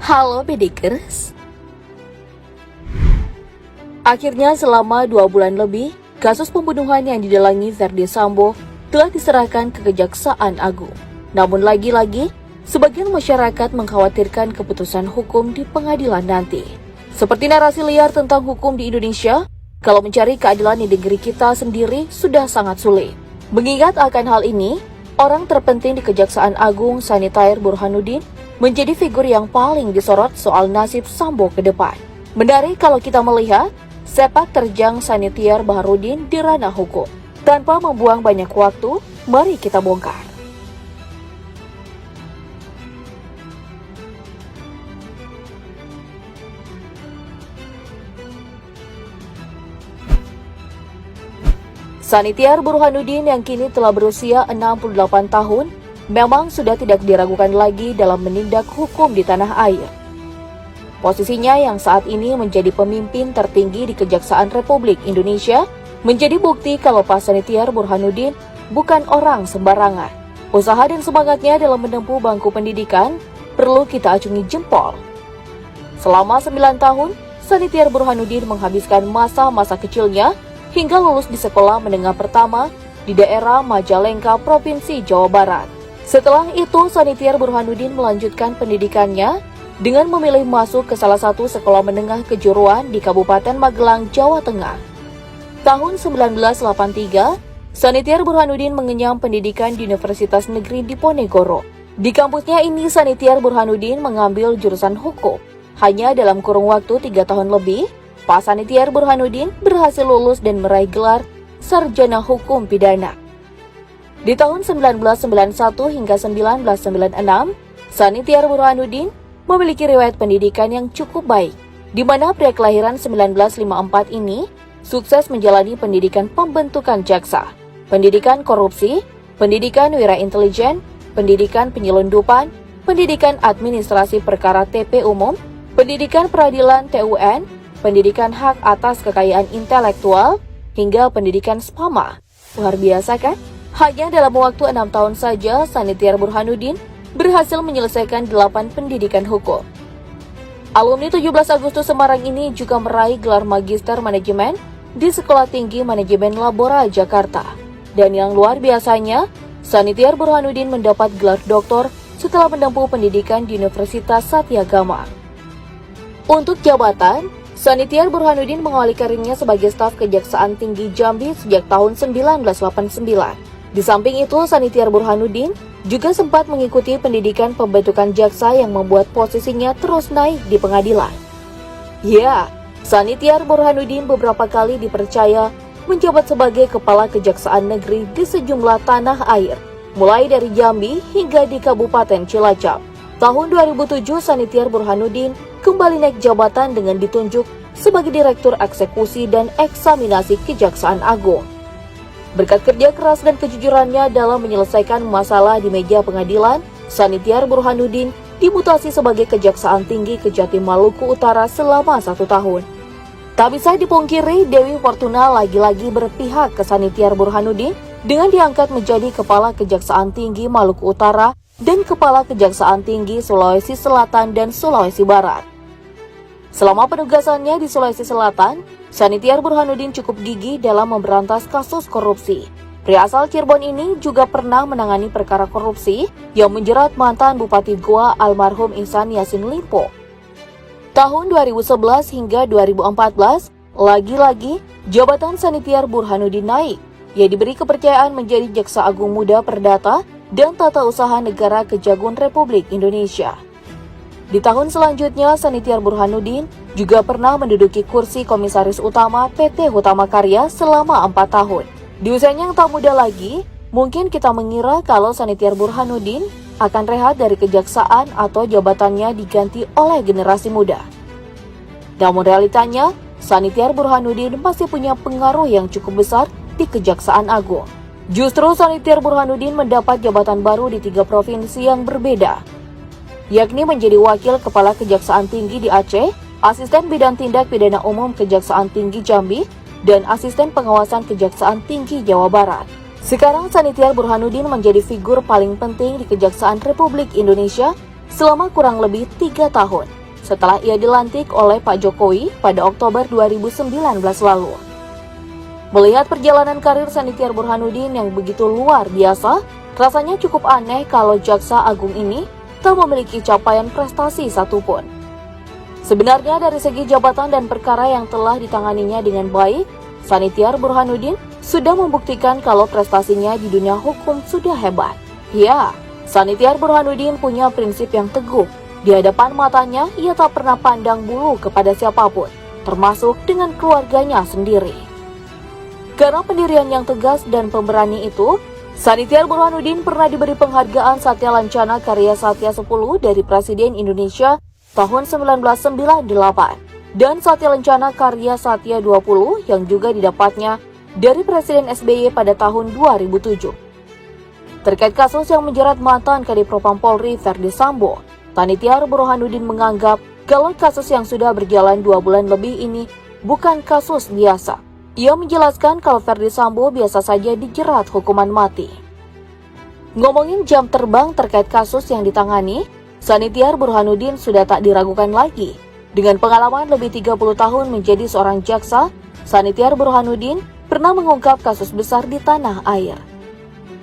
Halo Bedikers. Akhirnya selama 2 bulan lebih, kasus pembunuhan yang didalangi Verdi Sambo telah diserahkan ke Kejaksaan Agung. Namun lagi-lagi, sebagian masyarakat mengkhawatirkan keputusan hukum di pengadilan nanti. Seperti narasi liar tentang hukum di Indonesia, kalau mencari keadilan di negeri kita sendiri sudah sangat sulit. Mengingat akan hal ini, orang terpenting di Kejaksaan Agung, Sanitier Burhanuddin, menjadi figur yang paling disorot soal nasib Sambo ke depan. Menarik kalau kita melihat sepak terjang Sanitier Burhanuddin di ranah hukum. Tanpa membuang banyak waktu, mari kita bongkar. Sanitier Burhanuddin yang kini telah berusia 68 tahun memang sudah tidak diragukan lagi dalam menindak hukum di tanah air. Posisinya yang saat ini menjadi pemimpin tertinggi di Kejaksaan Republik Indonesia menjadi bukti kalau Pak Sanitier Burhanuddin bukan orang sembarangan. Usaha dan semangatnya dalam menempuh bangku pendidikan perlu kita acungi jempol. Selama 9 tahun, Sanitier Burhanuddin menghabiskan masa-masa kecilnya hingga lulus di sekolah menengah pertama di daerah Majalengka, Provinsi Jawa Barat. Setelah itu, Sanitier Burhanuddin melanjutkan pendidikannya dengan memilih masuk ke salah satu sekolah menengah kejuruan di Kabupaten Magelang, Jawa Tengah. Tahun 1983, Sanitier Burhanuddin mengenyam pendidikan di Universitas Negeri Diponegoro. Di kampusnya ini, Sanitier Burhanuddin mengambil jurusan hukum. Hanya dalam kurung waktu 3 tahun lebih, Pak Sanitier Burhanuddin berhasil lulus dan meraih gelar Sarjana Hukum Pidana. Di tahun 1991 hingga 1996, Sanitier Burhanuddin memiliki riwayat pendidikan yang cukup baik, di mana pria kelahiran 1954 ini sukses menjalani pendidikan pembentukan jaksa, pendidikan korupsi, pendidikan wira intelijen, pendidikan penyelundupan, pendidikan administrasi perkara TP umum, pendidikan peradilan TUN, pendidikan hak atas kekayaan intelektual, hingga pendidikan SPAMA. Luar biasa kan? Hanya dalam waktu 6 tahun saja, Sanitier Burhanuddin berhasil menyelesaikan 8 pendidikan hukum. Alumni 17 Agustus Semarang ini juga meraih gelar Magister Manajemen di Sekolah Tinggi Manajemen Labora, Jakarta. Dan yang luar biasanya, Sanitier Burhanuddin mendapat gelar doktor setelah menempuh pendidikan di Universitas Satyagama. Untuk jabatan, Sanitier Burhanuddin mengawali karirnya sebagai staf Kejaksaan Tinggi Jambi sejak tahun 1989. Di samping itu, Sanitier Burhanuddin juga sempat mengikuti pendidikan pembentukan jaksa yang membuat posisinya terus naik di pengadilan. Ya, Sanitier Burhanuddin beberapa kali dipercaya menjabat sebagai Kepala Kejaksaan Negeri di sejumlah tanah air, mulai dari Jambi hingga di Kabupaten Cilacap. Tahun 2007, Sanitier Burhanuddin kembali naik jabatan dengan ditunjuk sebagai Direktur Eksekusi dan Eksaminasi Kejaksaan Agung. Berkat kerja keras dan kejujurannya dalam menyelesaikan masalah di meja pengadilan, Sanitier Burhanuddin dimutasi sebagai Kejaksaan Tinggi Kejati Maluku Utara selama 1 tahun. Tak bisa dipungkiri, Dewi Fortuna lagi-lagi berpihak ke Sanitier Burhanuddin dengan diangkat menjadi Kepala Kejaksaan Tinggi Maluku Utara dan Kepala Kejaksaan Tinggi Sulawesi Selatan dan Sulawesi Barat. Selama penugasannya di Sulawesi Selatan, Sanitier Burhanuddin cukup gigih dalam memberantas kasus korupsi. Pria asal Cirebon ini juga pernah menangani perkara korupsi yang menjerat mantan Bupati Goa almarhum Ihsan Yassin Limpo. Tahun 2011 hingga 2014, lagi-lagi jabatan Sanitier Burhanuddin naik. Ia diberi kepercayaan menjadi Jaksa Agung Muda Perdata dan Tata Usaha Negara Kejagung Republik Indonesia. Di tahun selanjutnya, Sanitier Burhanuddin juga pernah menduduki kursi Komisaris Utama PT Hutama Karya selama 4 tahun. Di usianya yang tak muda lagi, mungkin kita mengira kalau Sanitier Burhanuddin akan rehat dari kejaksaan atau jabatannya diganti oleh generasi muda. Namun realitanya, Sanitier Burhanuddin masih punya pengaruh yang cukup besar di Kejaksaan Agung. Justru Sanitier Burhanuddin mendapat jabatan baru di 3 provinsi yang berbeda, yakni menjadi Wakil Kepala Kejaksaan Tinggi di Aceh, Asisten Bidang Tindak Pidana Umum Kejaksaan Tinggi Jambi, dan Asisten Pengawasan Kejaksaan Tinggi Jawa Barat. Sekarang Sanitier Burhanuddin menjadi figur paling penting di Kejaksaan Republik Indonesia selama kurang lebih 3 tahun setelah ia dilantik oleh Pak Jokowi pada Oktober 2019 lalu. Melihat perjalanan karir Sanitiar Burhanuddin yang begitu luar biasa, rasanya cukup aneh kalau Jaksa Agung ini tak memiliki capaian prestasi satupun. Sebenarnya dari segi jabatan dan perkara yang telah ditanganinya dengan baik, Sanitiar Burhanuddin sudah membuktikan kalau prestasinya di dunia hukum sudah hebat. Ya, Sanitiar Burhanuddin punya prinsip yang teguh. Di hadapan matanya, ia tak pernah pandang bulu kepada siapapun, termasuk dengan keluarganya sendiri. Karena pendirian yang tegas dan pemberani itu, Sanitiar Burhanuddin pernah diberi penghargaan Satya Lancana Karya Satya 10 dari Presiden Indonesia tahun 1998 dan Satya Lancana Karya Satya 20 yang juga didapatnya dari Presiden SBY pada tahun 2007. Terkait kasus yang menjerat mantan Kadipropam Polri Verdi Sambo, Sanitiar Burhanuddin menganggap kalau kasus yang sudah berjalan 2 bulan lebih ini bukan kasus biasa. Ia menjelaskan kalau Verdi Sambo biasa saja dijerat hukuman mati. Ngomongin jam terbang terkait kasus yang ditangani, Sanitiar Burhanuddin sudah tak diragukan lagi. Dengan pengalaman lebih 30 tahun menjadi seorang jaksa, Sanitiar Burhanuddin pernah mengungkap kasus besar di tanah air.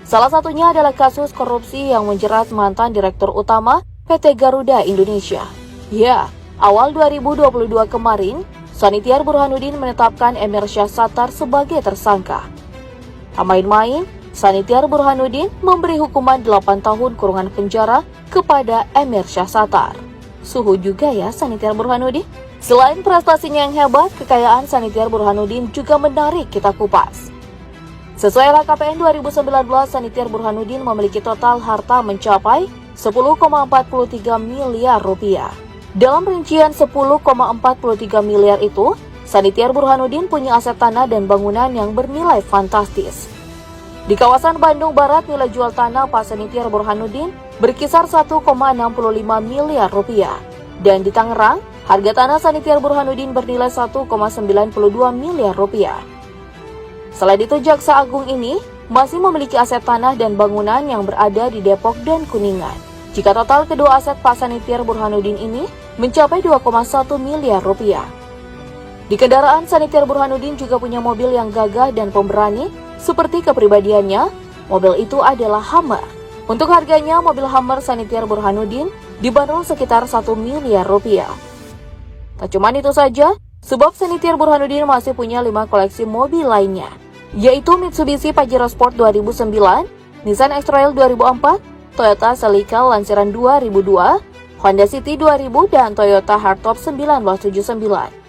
Salah satunya adalah kasus korupsi yang menjerat mantan Direktur Utama PT Garuda Indonesia. Ya, awal 2022 kemarin, Sanitiar Burhanuddin menetapkan Emir Syahsatar sebagai tersangka. Tak main-main, Sanitiar Burhanuddin memberi hukuman 8 tahun kurungan penjara kepada Emir Syahsatar. Suhu juga ya Sanitiar Burhanuddin. Selain prestasinya yang hebat, kekayaan Sanitiar Burhanuddin juga menarik kita kupas. Sesuai LHKPN 2019, Sanitiar Burhanuddin memiliki total harta mencapai 10,43 miliar rupiah. Dalam rincian 10,43 miliar itu, Sanitiar Burhanuddin punya aset tanah dan bangunan yang bernilai fantastis. Di kawasan Bandung Barat, nilai jual tanah Pak Sanitiar Burhanuddin berkisar 1,65 miliar rupiah. Dan di Tangerang, harga tanah Sanitiar Burhanuddin bernilai 1,92 miliar rupiah. Selain itu, Jaksa Agung ini masih memiliki aset tanah dan bangunan yang berada di Depok dan Kuningan. Jika total kedua aset Pak Sanitiar Burhanuddin ini mencapai 2,1 miliar rupiah. Di kendaraan, Sanitiar Burhanuddin juga punya mobil yang gagah dan pemberani seperti kepribadiannya. Mobil itu adalah Hummer. Untuk harganya, mobil Hummer Sanitiar Burhanuddin dibanderol sekitar 1 miliar rupiah. Tak cuma itu saja, sebab Sanitiar Burhanuddin masih punya 5 koleksi mobil lainnya, yaitu Mitsubishi Pajero Sport 2009, Nissan X-Trail 2004, Toyota Celica Lanceran 2002, Honda City 2000, dan Toyota Hardtop 1979.